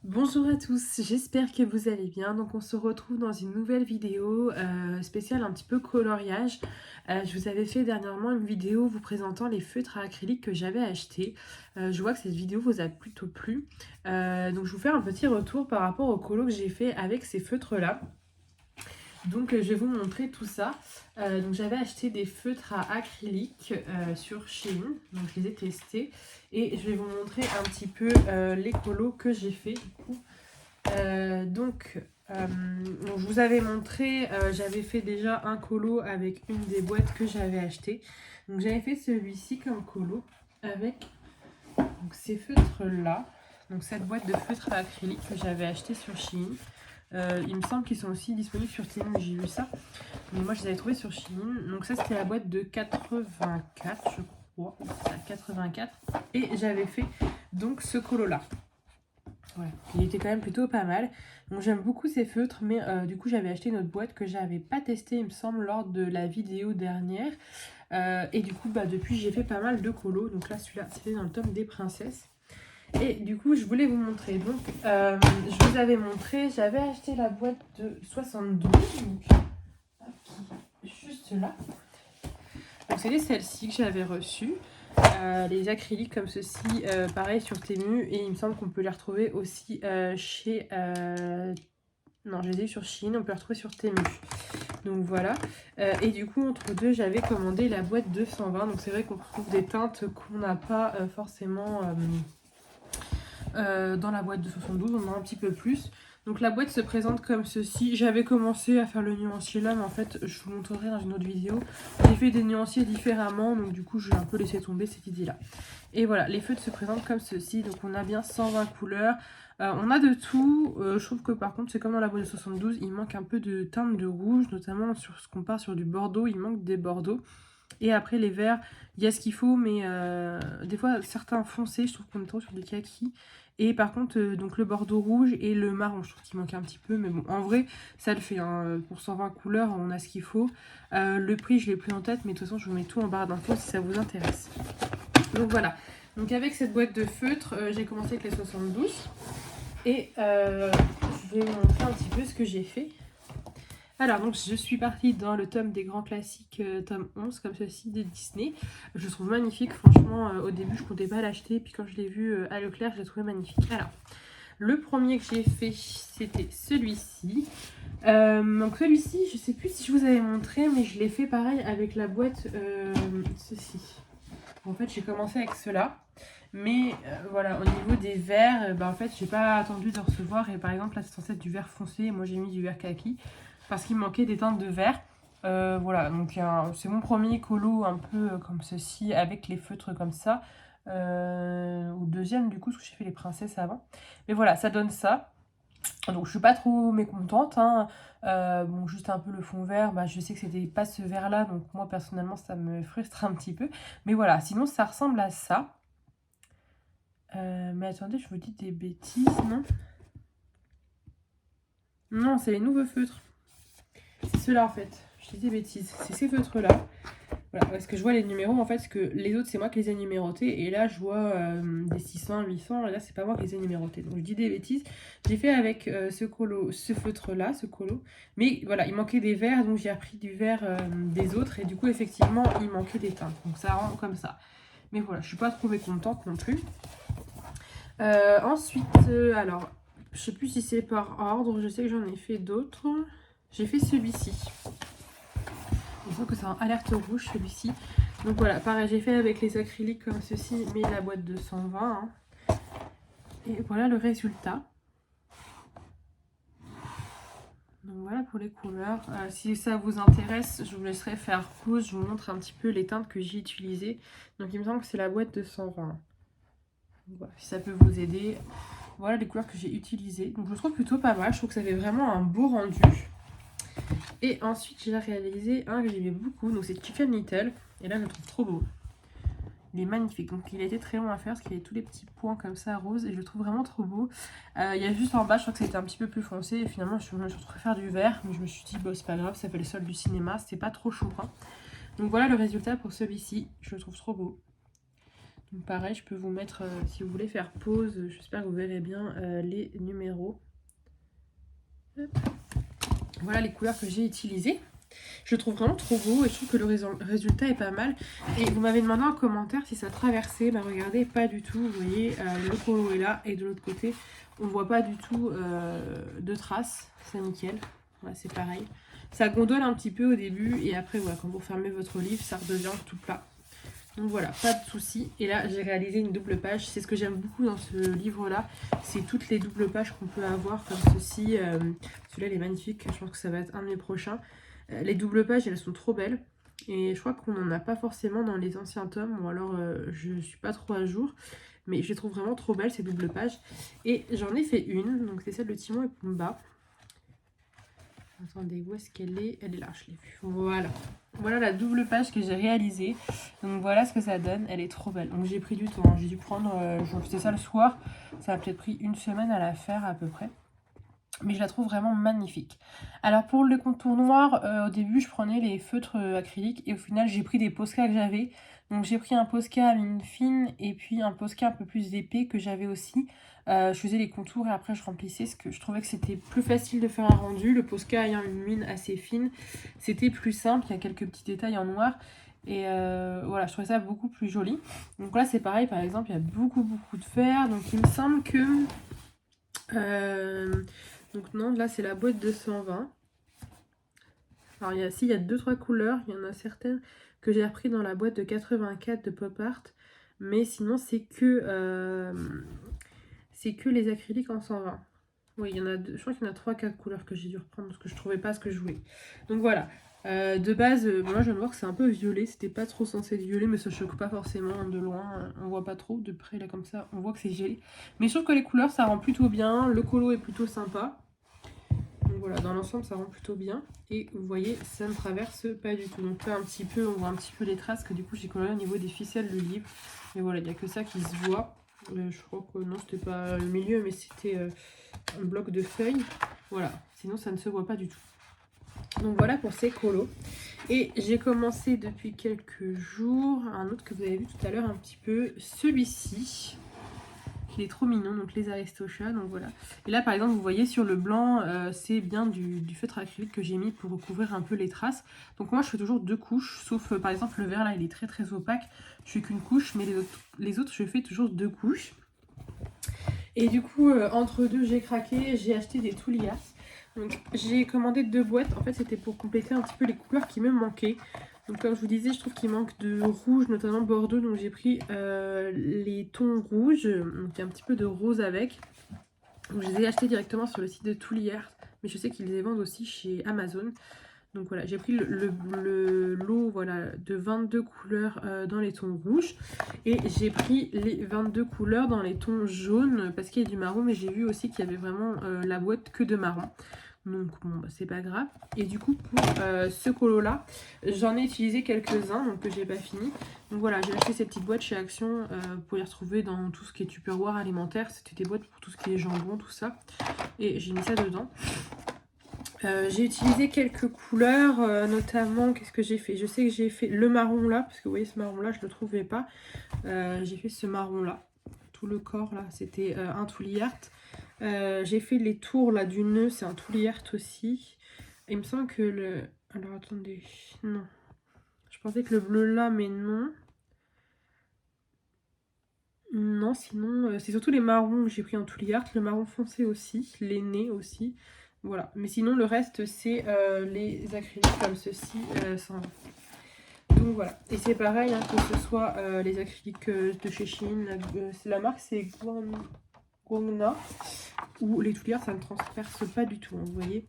Bonjour à tous, j'espère que vous allez bien. Donc on se retrouve dans une nouvelle vidéo spéciale un petit peu coloriage. Je vous avais fait dernièrement une vidéo vous présentant les feutres à acrylique que j'avais achetés. Je vois que cette vidéo vous a plutôt plu. Donc je vous fais un petit retour par rapport au colo que j'ai fait avec ces feutres là. Donc je vais vous montrer tout ça. Donc j'avais acheté des feutres à acrylique sur Shein, donc je les ai testés et je vais vous montrer un petit peu les colos que j'ai fait du coup. Je vous avais montré, j'avais fait déjà un colo avec une des boîtes que j'avais acheté. Donc j'avais fait celui-ci comme colo avec donc, ces feutres là. Donc cette boîte de feutres à acrylique que j'avais acheté sur Shein. Il me semble qu'ils sont aussi disponibles sur Temu, j'ai vu ça. Mais moi je les avais trouvés sur Shein. Donc ça c'était la boîte de 84 je crois. 84. Et j'avais fait donc ce colo là. Voilà, il était quand même plutôt pas mal. Donc j'aime beaucoup ces feutres, mais du coup j'avais acheté une autre boîte que j'avais pas testée, il me semble, lors de la vidéo dernière. Et du coup, depuis j'ai fait pas mal de colos. Donc là, celui-là, c'était dans le tome des princesses. Et du coup, je voulais vous montrer. Donc, je vous avais montré, j'avais acheté la boîte de 72. Donc, juste là. Donc c'était celle-ci que j'avais reçue. Les acryliques comme ceci, pareil sur Temu, et il me semble qu'on peut les retrouver aussi chez... Non, je les ai eu sur Shein, on peut les retrouver sur Temu. Donc voilà. Et du coup, entre deux, j'avais commandé la boîte de 120. Donc c'est vrai qu'on retrouve des teintes qu'on n'a pas forcément dans la boîte de 72. On en a un petit peu plus. Donc la boîte se présente comme ceci. J'avais commencé à faire le nuancier là, mais en fait, je vous montrerai dans une autre vidéo. J'ai fait des nuanciers différemment, donc du coup, j'ai un peu laissé tomber cette idée-là. Et voilà, les feutres se présentent comme ceci. Donc on a bien 120 couleurs. On a de tout. Je trouve que par contre, c'est comme dans la boîte de 72, il manque un peu de teinte de rouge, notamment sur ce qu'on part sur du bordeaux. Il manque des bordeaux. Et après, les verts, il y a ce qu'il faut, mais des fois, certains foncés, je trouve qu'on est trop sur du kaki. Et par contre, donc le bordeaux rouge et le marron, je trouve qu'il manque un petit peu. Mais bon, en vrai, ça le fait. Hein. Pour 120 couleurs, on a ce qu'il faut. Le prix, je l'ai plus en tête, mais de toute façon, je vous mets tout en barre d'infos si ça vous intéresse. Donc voilà. Donc avec cette boîte de feutres, j'ai commencé avec les 72. Et je vais vous montrer un petit peu ce que j'ai fait. Alors, donc je suis partie dans le tome des grands classiques, tome 11, comme ceci, de Disney. Je le trouve magnifique, franchement, au début je ne comptais pas l'acheter, puis quand je l'ai vu à Leclerc, je l'ai trouvé magnifique. Alors, le premier que j'ai fait, c'était celui-ci. Donc celui-ci, je sais plus si je vous avais montré, mais je l'ai fait pareil avec la boîte, ceci. En fait, j'ai commencé avec cela. Mais voilà, au niveau des verres, en fait, j'ai pas attendu de recevoir. Et par exemple, là, c'est censé être du vert foncé. Et moi, j'ai mis du vert kaki parce qu'il me manquait des teintes de vert. Voilà, donc c'est mon premier colo un peu comme ceci, avec les feutres comme ça. Ou deuxième, du coup, parce que j'ai fait les princesses avant. Mais voilà, ça donne ça. Donc, je suis pas trop mécontente. Hein. Bon, juste un peu le fond vert, je sais que c'était pas ce vert là. Donc, moi, personnellement, ça me frustre un petit peu. Mais voilà, sinon, ça ressemble à ça. Mais attendez, je vous dis des bêtises, non? Non, c'est les nouveaux feutres. C'est ceux-là en fait. Je dis des bêtises. C'est ces feutres-là. Voilà, parce que je vois les numéros en fait, parce que les autres c'est moi qui les ai numérotés. Et là je vois des 600, 800, et là c'est pas moi qui les ai numérotés. Donc je dis des bêtises. J'ai fait avec ce feutre-là, ce colo. Mais voilà, il manquait des verres, donc j'ai repris du vert des autres. Et du coup effectivement, il manquait des teintes. Donc ça rend comme ça. Mais voilà, je suis pas trop mécontente non plus. Ensuite, alors, je sais plus si c'est par ordre, je sais que j'en ai fait d'autres. J'ai fait celui-ci. Je trouve que c'est un alerte rouge celui-ci. Donc voilà, pareil, j'ai fait avec les acryliques comme ceci, mais la boîte de 120. Hein. Et voilà le résultat. Donc voilà pour les couleurs. Si ça vous intéresse, je vous laisserai faire pause. Je vous montre un petit peu les teintes que j'ai utilisées. Donc il me semble que c'est la boîte de 120. Donc, voilà, si ça peut vous aider. Voilà les couleurs que j'ai utilisées. Donc je le trouve plutôt pas mal. Je trouve que ça fait vraiment un beau rendu. Et ensuite j'ai réalisé un que j'aimais beaucoup. Donc c'est Chicken Little. Et là je le trouve trop beau. Il est magnifique. Donc il a été très long à faire parce qu'il y avait tous les petits points comme ça roses. Et je le trouve vraiment trop beau. Il y a juste en bas, je crois que c'était un petit peu plus foncé. Et finalement je me suis retrouvée à faire du vert. Mais je me suis dit, bon c'est pas grave, ça fait le sol du cinéma. C'était pas trop chaud. Hein. Donc voilà le résultat pour celui-ci. Je le trouve trop beau. Donc pareil, je peux vous mettre, si vous voulez faire pause, j'espère que vous verrez bien les numéros. Hop. Voilà les couleurs que j'ai utilisées. Je le trouve vraiment trop beau et je trouve que le résultat est pas mal. Et vous m'avez demandé en commentaire si ça traversait. Bah regardez, pas du tout. Vous voyez, le colo est là et de l'autre côté, on ne voit pas du tout de traces. C'est nickel. Voilà, c'est pareil. Ça gondole un petit peu au début et après, voilà, quand vous fermez votre livre, ça redevient tout plat. Donc voilà, pas de souci. Et là, j'ai réalisé une double page. C'est ce que j'aime beaucoup dans ce livre-là. C'est toutes les doubles pages qu'on peut avoir comme ceci. Celui-là, il est magnifique. Je pense que ça va être un de mes prochains. Les doubles pages, elles sont trop belles. Et je crois qu'on n'en a pas forcément dans les anciens tomes. Ou alors, je ne suis pas trop à jour. Mais je les trouve vraiment trop belles, ces doubles pages. Et j'en ai fait une. Donc, c'est celle de Timon et Pumba. Attendez, où est-ce qu'elle est? Elle est là, je l'ai vue. Voilà. Voilà la double page que j'ai réalisée. Donc voilà ce que ça donne. Elle est trop belle. Donc j'ai pris du temps. J'ai dû prendre... je faisais ça le soir. Ça a peut-être pris une semaine à la faire à peu près. Mais je la trouve vraiment magnifique. Alors pour le contour noir, au début je prenais les feutres acryliques. Et au final j'ai pris des Posca que j'avais. Donc j'ai pris un Posca à mine fine et puis un Posca un peu plus épais que j'avais aussi. Je faisais les contours et après je remplissais parce que je trouvais que c'était plus facile de faire un rendu. Le Posca ayant une mine assez fine, c'était plus simple. Il y a quelques petits détails en noir. Et voilà, je trouvais ça beaucoup plus joli. Donc là c'est pareil, par exemple, il y a beaucoup de fer. Donc il me semble que... donc non, là c'est la boîte de 120. Alors il y a 2-3 couleurs. Il y en a certaines que j'ai repris dans la boîte de 84 de Pop Art. Mais sinon c'est que les acryliques en 120. Oui, il y en a je crois qu'il y en a 3-4 couleurs que j'ai dû reprendre parce que je trouvais pas ce que je voulais. Donc voilà. De base, moi je viens de voir que c'est un peu violet. C'était pas trop censé être violet, mais ça choque pas forcément de loin. On voit pas trop. De près, là comme ça, on voit que c'est gelé. Mais je trouve que les couleurs ça rend plutôt bien. Le colo est plutôt sympa. Donc voilà, dans l'ensemble ça rend plutôt bien. Et vous voyez, ça ne traverse pas du tout. Donc là un petit peu, on voit un petit peu les traces que du coup j'ai collé au niveau des ficelles du livre. Mais voilà, il n'y a que ça qui se voit. Je crois que non, c'était pas le milieu, mais c'était un bloc de feuilles. Voilà, sinon ça ne se voit pas du tout. Donc voilà pour ces colos. Et j'ai commencé depuis quelques jours un autre que vous avez vu tout à l'heure un petit peu, celui-ci. Il est trop mignon, donc les Aristochats, donc voilà. Et là par exemple vous voyez sur le blanc, c'est bien du feutre acrylique que j'ai mis pour recouvrir un peu les traces. Donc moi je fais toujours 2 couches, sauf par exemple le vert là il est très opaque, je fais qu'une couche, mais les autres je fais toujours 2 couches. Et du coup entre deux j'ai craqué, j'ai acheté des Toulias. Donc j'ai commandé 2 boîtes, en fait c'était pour compléter un petit peu les couleurs qui me manquaient. Donc comme je vous disais, je trouve qu'il manque de rouge, notamment Bordeaux, donc j'ai pris les tons rouges, donc il y a un petit peu de rose avec. Donc je les ai achetés directement sur le site de Toulière, mais je sais qu'ils les vendent aussi chez Amazon. Donc voilà, j'ai pris le lot voilà, de 22 couleurs dans les tons rouges. Et j'ai pris les 22 couleurs dans les tons jaunes, parce qu'il y a du marron, mais j'ai vu aussi qu'il y avait vraiment la boîte que de marron. Donc bon, bah, c'est pas grave. Et du coup pour ce colo là, j'en ai utilisé quelques-uns, donc que j'ai pas fini. Donc voilà, j'ai acheté ces petites boîtes chez Action pour les retrouver dans tout ce qui est Tupperware alimentaire. C'était des boîtes pour tout ce qui est jambon, tout ça. Et j'ai mis ça dedans. J'ai utilisé quelques couleurs, notamment, qu'est-ce que j'ai fait? Je sais que j'ai fait le marron là, parce que vous voyez ce marron là, je ne le trouvais pas. J'ai fait ce marron là, tout le corps là, c'était un Touly Art. J'ai fait les tours là du nœud, c'est un Touly Art aussi. Il me semble que le... Alors attendez, non. Je pensais que le bleu là, mais non. Non, sinon, c'est surtout les marrons que j'ai pris en Touly Art, le marron foncé aussi, les nez aussi. Voilà, mais sinon le reste c'est les acryliques comme ceci sans... Donc voilà, et c'est pareil hein, que ce soit les acryliques de chez Shein, la marque c'est Guangna, ou les Touly Art ça ne transperce pas du tout, hein, vous voyez.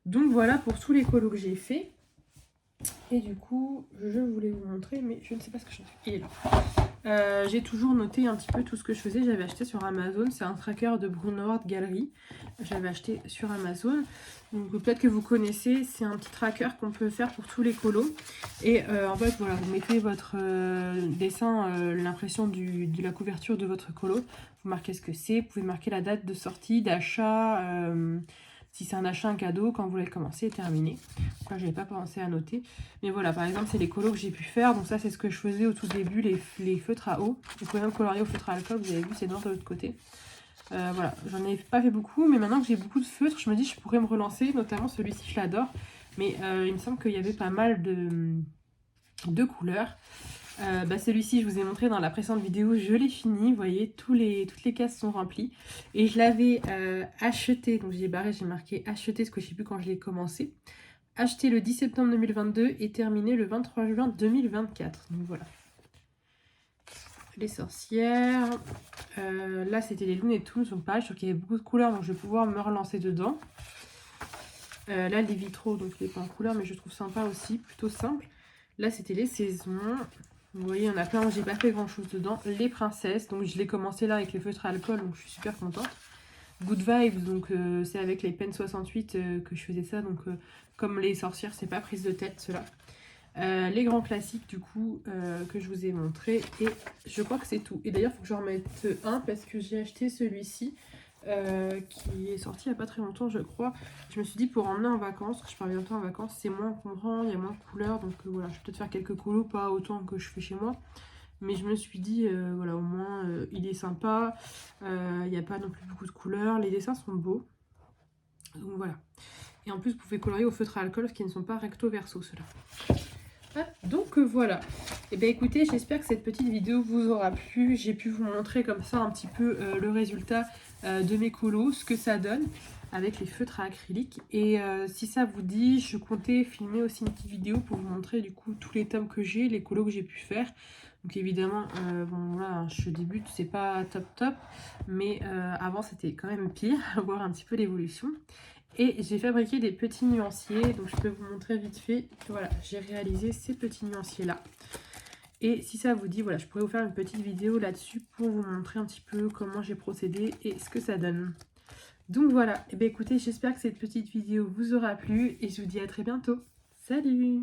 Donc voilà pour tous les colos que j'ai fait. Et du coup, je voulais vous montrer, mais je ne sais pas ce que je fais. Il est là. J'ai toujours noté un petit peu tout ce que je faisais. J'avais acheté sur Amazon. C'est un tracker de Bruno Hart Galerie. J'avais acheté sur Amazon. Donc peut-être que vous connaissez. C'est un petit tracker qu'on peut faire pour tous les colos. Et en fait, voilà, vous mettez votre dessin, l'impression de la couverture de votre colo. Vous marquez ce que c'est. Vous pouvez marquer la date de sortie, d'achat. si c'est un achat, un cadeau, quand vous l'avez commencé et terminé. Donc là, j'avais pas pensé à noter. Mais voilà, par exemple, c'est les colos que j'ai pu faire. Donc ça, c'est ce que je faisais au tout début, les feutres à eau. Vous pouvez même colorier au feutre à alcool, vous avez vu, c'est noir de l'autre côté. Voilà, j'en ai pas fait beaucoup, mais maintenant que j'ai beaucoup de feutres, je me dis que je pourrais me relancer, notamment celui-ci, je l'adore. Mais il me semble qu'il y avait pas mal de couleurs. Celui-ci, je vous ai montré dans la précédente vidéo, je l'ai fini. Vous voyez, toutes les cases sont remplies. Et je l'avais acheté, donc j'ai marqué acheter, parce que je ne sais plus quand je l'ai commencé. Acheté le 10 septembre 2022 et terminé le 23 juin 2024. Donc voilà. Les sorcières. Là, c'était les Looney Tunes. Donc pareil, je trouve qu'il y avait beaucoup de couleurs, donc je vais pouvoir me relancer dedans. Là, les vitraux, donc il n'est pas en couleur, mais je trouve sympa aussi, plutôt simple. Là, c'était les saisons. Vous voyez, il y en a plein, j'ai pas fait grand chose dedans. Les princesses, donc je l'ai commencé là avec les feutres à alcool, donc je suis super contente. Good Vibes, donc c'est avec les Pen 68 que je faisais ça, donc comme les sorcières, c'est pas prise de tête cela. Les grands classiques du coup que je vous ai montré, et je crois que c'est tout. Et d'ailleurs, il faut que j'en remette un parce que j'ai acheté celui-ci qui est sorti il n'y a pas très longtemps, je crois. Je me suis dit pour emmener en vacances, je pars bientôt en vacances, c'est moins encombrant, il y a moins de couleurs, donc voilà, je vais peut-être faire quelques colos, pas autant que je fais chez moi. Mais je me suis dit, voilà, au moins, il est sympa, il n'y a pas non plus beaucoup de couleurs, les dessins sont beaux. Donc voilà. Et en plus, vous pouvez colorier au feutre à alcool, qui ne sont pas recto verso, ceux-là. Donc voilà. Et bien écoutez, j'espère que cette petite vidéo vous aura plu. J'ai pu vous montrer comme ça un petit peu le résultat de mes colos, ce que ça donne avec les feutres à acrylique. Et si ça vous dit, je comptais filmer aussi une petite vidéo pour vous montrer du coup tous les tomes que j'ai, les colos que j'ai pu faire. Donc évidemment, bon voilà, je débute, c'est pas top, mais avant c'était quand même pire, voir un petit peu l'évolution. Et j'ai fabriqué des petits nuanciers, donc je peux vous montrer vite fait. Voilà, j'ai réalisé ces petits nuanciers là. Et si ça vous dit, voilà, je pourrais vous faire une petite vidéo là-dessus pour vous montrer un petit peu comment j'ai procédé et ce que ça donne. Donc voilà, et bien écoutez, j'espère que cette petite vidéo vous aura plu et je vous dis à très bientôt. Salut!